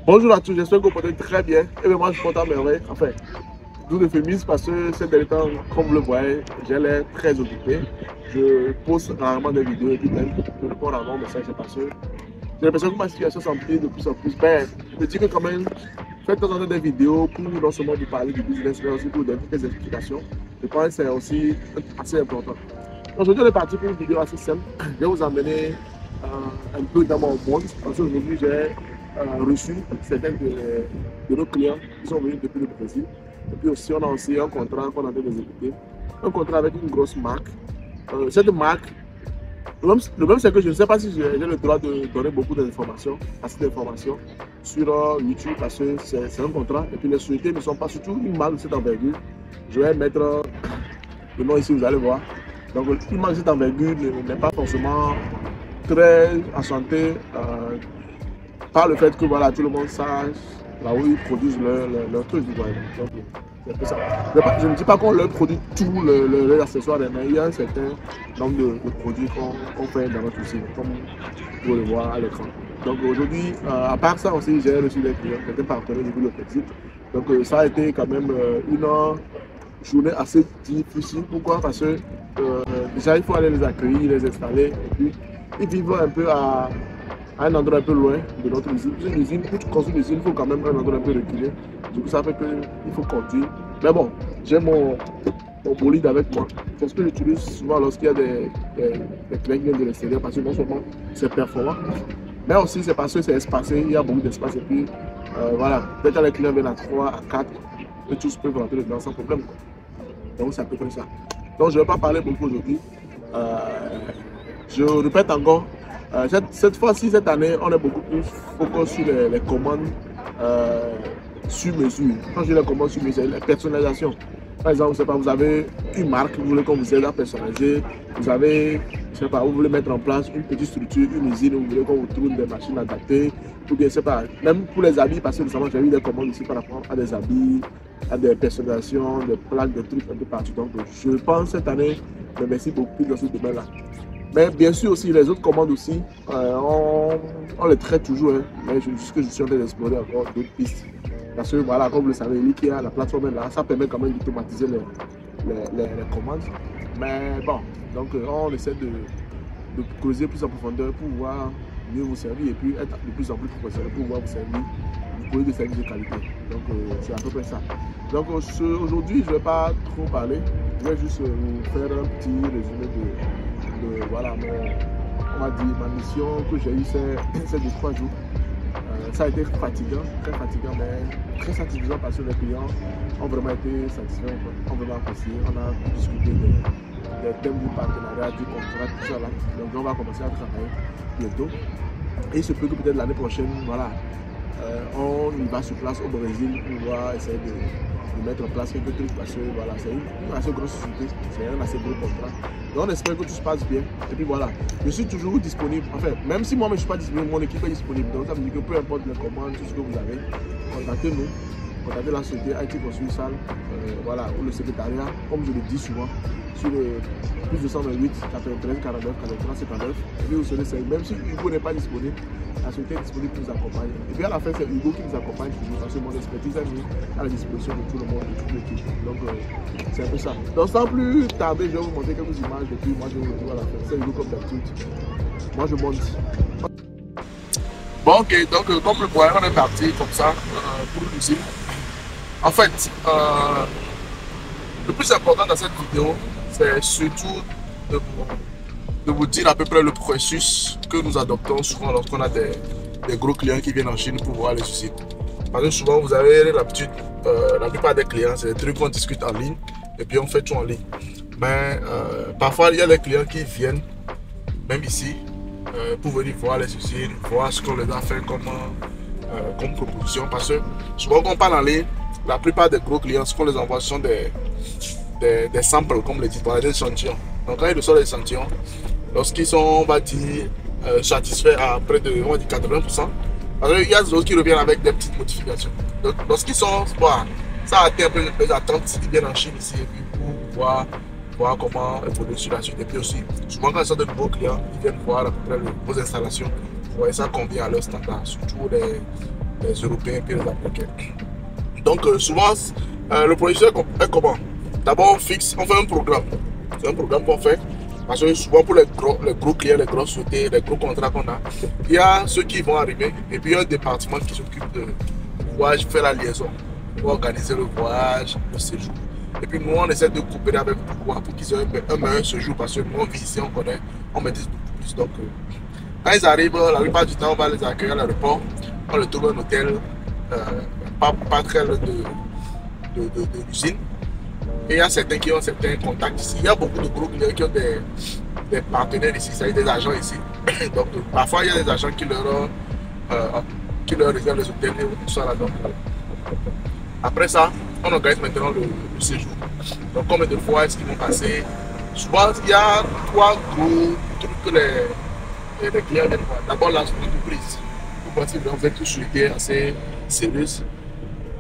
Bonjour à tous, j'espère que vous portez très bien. Et bien moi je porte à merveille. Enfin, d'où euphémisme parce que ces derniers temps, comme vous le voyez, j'ai l'air très occupé. Je poste rarement des vidéos et puis même je réponds rarement aux messages parce que j'ai l'impression que ma situation s'empire de plus en plus. Ben, je me dis que quand même, faites de temps en temps des vidéos pour non seulement vous parler du business, mais aussi pour donner quelques explications. Je pense que c'est aussi assez important. Aujourd'hui, on est parti pour une vidéo assez simple. Je vais vous emmener un peu dans mon monde parce qu'aujourd'hui, j'ai reçu certains de nos clients qui sont venus depuis le Brésil. Et puis aussi, on a aussi un contrat qu'on a de exécuter. Un contrat avec une grosse marque. Cette marque, le problème, c'est que je ne sais pas si j'ai le droit de donner beaucoup d'informations, assez d'informations sur YouTube parce que c'est un contrat. Et puis les sociétés ne sont pas surtout une marque de cette envergure. Je vais mettre le nom ici, vous allez voir. Donc, une marque de cette envergure n'est pas forcément très enchantée par le fait que voilà, tout le monde sache là où ils produisent leur truc. Voilà. Donc, c'est un peu ça. Je ne dis pas qu'on leur produit tous leurs accessoires, mais il y a un certain nombre de produits qu'on fait dans notre usine, comme vous le voir à l'écran. Donc aujourd'hui, à part ça aussi, j'ai reçu des clients, certains partenaires depuis le Brexit. Donc ça a été quand même une journée assez difficile. Pourquoi? Parce que déjà, il faut aller les accueillir, les installer, et puis ils vivent un peu à un endroit un peu loin de notre usine. Une usine, pour construire une usine, il faut quand même un endroit un peu reculé. Du coup, ça fait qu'il faut conduire. Mais bon, j'ai mon bolide avec moi. C'est ce que j'utilise souvent lorsqu'il y a des clients qui viennent de l'extérieur parce que non seulement c'est performant, mais aussi c'est parce que c'est espacé, il y a beaucoup d'espace. Et puis, voilà, peut-être que les clients viennent à 3, à 4, et tous peuvent rentrer dedans sans problème. Donc, c'est à peu près ça. Donc, je ne vais pas parler beaucoup aujourd'hui. Je répète encore, cette fois-ci, cette année, on est beaucoup plus focus sur les commandes sur mesure. Quand je dis les commandes sur mesure, les personnalisations. Par exemple, je sais pas, vous avez une marque, vous voulez qu'on vous aide à personnaliser. Vous avez, je sais pas, vous voulez mettre en place une petite structure, une usine, vous voulez qu'on vous trouve des machines adaptées. Ou bien, je sais pas, même pour les habits, parce que récemment, j'ai eu des commandes ici par rapport à des habits, à des personnalisations, des plaques, des trucs un peu partout. Donc, je pense cette année, je m'investis beaucoup plus dans ce domaine-là. Mais bien sûr aussi, les autres commandes aussi, on les traite toujours. Hein, mais ce que je suis en train d'explorer encore d'autres pistes. Parce que voilà, comme vous le savez, l'IKEA, la plateforme est là, ça permet quand même d'automatiser les commandes. Mais bon, donc on essaie de creuser plus en profondeur pour pouvoir mieux vous servir et puis être de plus en plus professionnel pour pouvoir vous servir, vous produire des services de qualité. Donc c'est à peu près ça. Donc aujourd'hui, je ne vais pas trop parler, je vais juste vous faire un petit résumé de voilà, on va dire, ma mission que j'ai eue ces 2-3 jours. Ça a été fatigant, mais très satisfaisant parce que les clients ont vraiment été satisfaits, ont vraiment apprécié. On a discuté des thèmes du partenariat, du contrat, tout ça là. Donc on va commencer à travailler bientôt. Et il se peut que peut-être l'année prochaine, voilà, on y va sur place au Brésil pour pouvoir essayer de mettre en place quelques trucs parce que voilà, c'est une assez grosse société, c'est un assez gros contrat. Donc on espère que tout se passe bien. Et puis voilà, je suis toujours disponible. Enfin, même si moi je ne suis pas disponible, mon équipe est disponible. Donc ça veut dire que peu importe les commandes, tout ce que vous avez, contactez-nous. Contactez la société IT Construit Salle, voilà, ou le secrétariat, comme je le dis souvent, sur le plus 228 93 49 43 59. Et puis vous serez servi. Même si Hugo n'est pas disponible, la société est disponible pour nous accompagner. Et puis à la fin, c'est Hugo qui nous accompagne toujours parce que mon expertise est mise à la disposition de tout le monde, de toute l'équipe. Donc c'est un peu ça. Donc sans plus tarder, je vais vous montrer quelques images depuis moi je vous retrouve à la fin. C'est Hugo comme d'habitude. Moi je monte. Bon ok, donc comme le voyez, on est parti comme ça pour l'usine. En fait, le plus important dans cette vidéo, c'est surtout de vous dire à peu près le processus que nous adoptons souvent lorsqu'on a des gros clients qui viennent en Chine pour voir les usines. Parce que souvent, vous avez l'habitude, la plupart des clients, c'est des trucs qu'on discute en ligne et puis on fait tout en ligne. Mais parfois, il y a des clients qui viennent, même ici, pour venir voir les usines, voir ce qu'on les a fait comme proposition. Parce que souvent, quand on parle en ligne, la plupart des gros clients, ce qu'on les envoie, ce sont des samples, comme les dit, des échantillons. Donc quand ils reçoivent les échantillons, lorsqu'ils sont, on va dire, satisfaits à près de, on va dire, 80%, parce qu'il y a d'autres qui reviennent avec des petites modifications. Donc lorsqu'ils sont, voilà, ça a été un peu les attentes, ils viennent en Chine ici, et puis pour voir comment évoluer sur la suite. Et puis aussi, souvent quand ils sont de nouveaux clients, ils viennent voir à peu près vos installations, voir ça convient à leur standard, surtout les Européens et les Américains. Donc souvent, le producteur est comment? D'abord on fixe, on fait un programme. C'est un programme qu'on fait. Parce que souvent pour les gros clients, les grosses sociétés, les gros contrats qu'on a, il y a ceux qui vont arriver et puis il y a un département qui s'occupe de voyage, faire la liaison, pour organiser le voyage, le séjour. Et puis nous on essaie de coopérer avec eux pour qu'ils aient un meilleur séjour parce que nous on vit ici, on connaît, on maîtrise beaucoup plus. Donc quand ils arrivent, la plupart du temps on va les accueillir à l'aéroport, on leur trouve un hôtel pas très loin de l'usine. Et il y a certains qui ont certains contacts ici. Il y a beaucoup de gros clients qui ont des partenaires ici, c'est-à-dire des agents ici. Donc parfois il y a des agents qui leur réservent les hôtels et tout ça là. Donc, après ça, on organise maintenant le séjour. Donc combien de fois est-ce qu'ils vont passer? Souvent il y a 3 gros trucs que les clients viennent voir. D'abord l'entreprise. Vous pensez que vous êtes tous sur des assez sérieuses.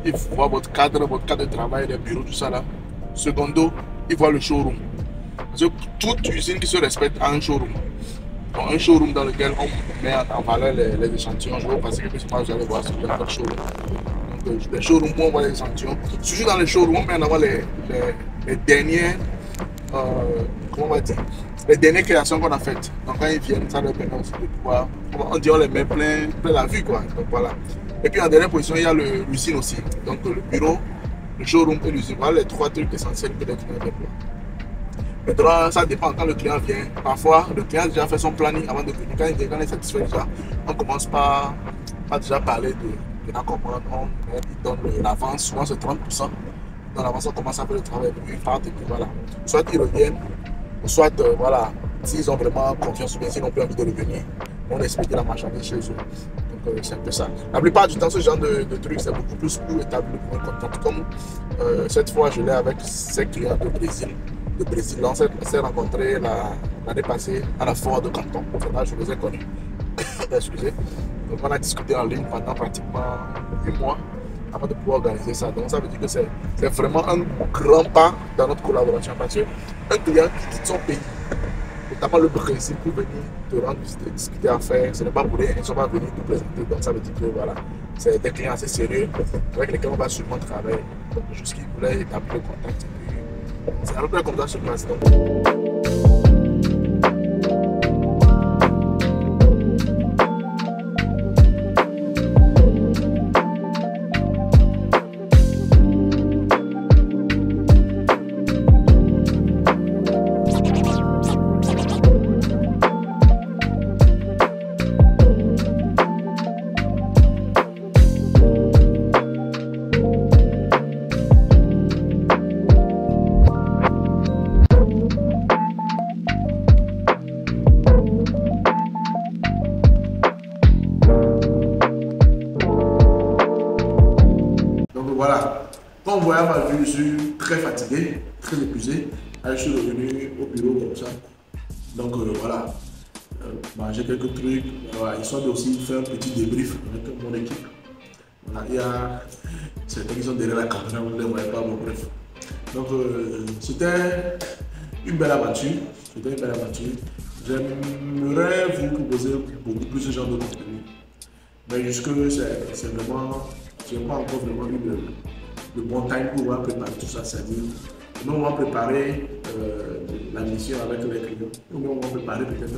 Il faut voir votre cadre de travail, les bureaux, tout ça là. Secondo, il voit le showroom. Parce que toute usine qui se respecte a un showroom. Donc, un showroom dans lequel on met en valeur les échantillons. Je vais vous passer quelques images, vous allez voir ce que c'est le showroom. Donc, les showrooms où on voit les échantillons. Toujours dans les showrooms, on met en avant les dernières, comment on va dire, les dernières créations qu'on a faites. Donc quand ils viennent, ça leur permet aussi de pouvoir, on dit on les met plein la vue quoi. Donc voilà. Et puis en dernière position, il y a l'usine aussi. Donc le bureau, le showroom et l'usine. Voilà les 3 trucs essentiels que les clients viennent voir. Maintenant, ça dépend quand le client vient. Parfois, le client a déjà fait son planning avant de venir. Quand il est satisfait déjà, on commence par déjà parler de la commande. On donne l'avance, souvent c'est 30%. Dans l'avance, on commence à faire le travail. Puis ils partent et puis voilà. Soit ils reviennent, soit voilà, s'ils ont vraiment confiance ou bien s'ils n'ont plus envie de revenir, on explique la marchandise chez eux. Donc c'est un peu ça. La plupart du temps, ce genre de trucs, c'est beaucoup plus pour établir le contact. Comme cette fois, je l'ai avec ces clients de Brésil. On s'est rencontrés l'année passée à la foire de Canton. Là, je les ai connus. Excusez. Donc on a discuté en ligne pendant pratiquement 8 mois avant de pouvoir organiser ça. Donc ça veut dire que c'est vraiment un grand pas dans notre collaboration parce qu'un client qui quitte son pays, notamment le Brésil, pour venir te rendre visiter, discuter, affaires, ce n'est pas pour rien, ils ne sont pas venus te présenter. Donc ça veut dire que voilà, c'est des clients assez sérieux avec lesquels on va sûrement travailler. Donc juste qu'ils voulaient établir le contact. C'est un peu comme ça sur place. Voilà, comme vous voyez ma vue, je suis très fatigué, très épuisé. Je suis revenu au bureau comme ça. Donc voilà, manger quelques trucs, voilà, histoire de aussi faire un petit débrief avec mon équipe. Voilà, il y a certains qui sont derrière la caméra, vous ne les voyez pas, bon bref. Donc c'était une belle aventure. J'aimerais vous proposer beaucoup plus ce genre de contenu. Mais jusque c'est vraiment, je n'ai pas encore vraiment eu le bon time pour pouvoir préparer tout ça. C'est-à-dire, nous on va préparer la mission avec les clients. Nous on va préparer peut-être,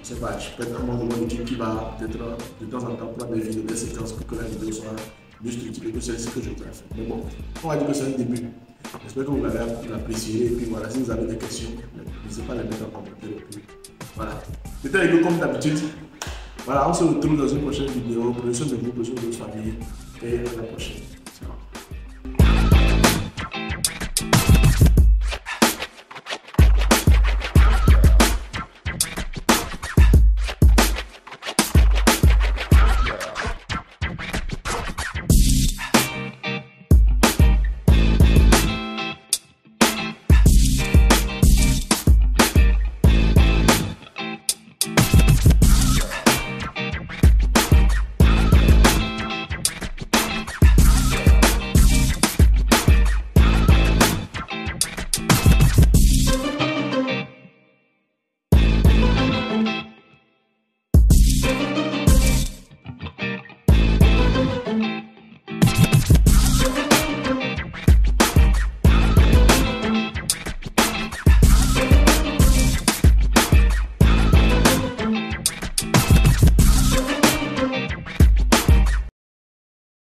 je sais pas, peut-être un membre de l'équipe qui va peut-être de temps en temps prendre des vidéos, des séquences pour que la vidéo soit mieux structurée que celle-ci que je dois faire. Mais bon, on va dire que c'est un début. J'espère que vous allez l'apprécier. Et puis voilà, si vous avez des questions, n'hésitez pas à les mettre en commentaire. Voilà. C'était avec vous comme d'habitude. Voilà, on se retrouve dans une prochaine vidéo. Prenez soin de vous, prenez soin de votre famille. Et à la prochaine.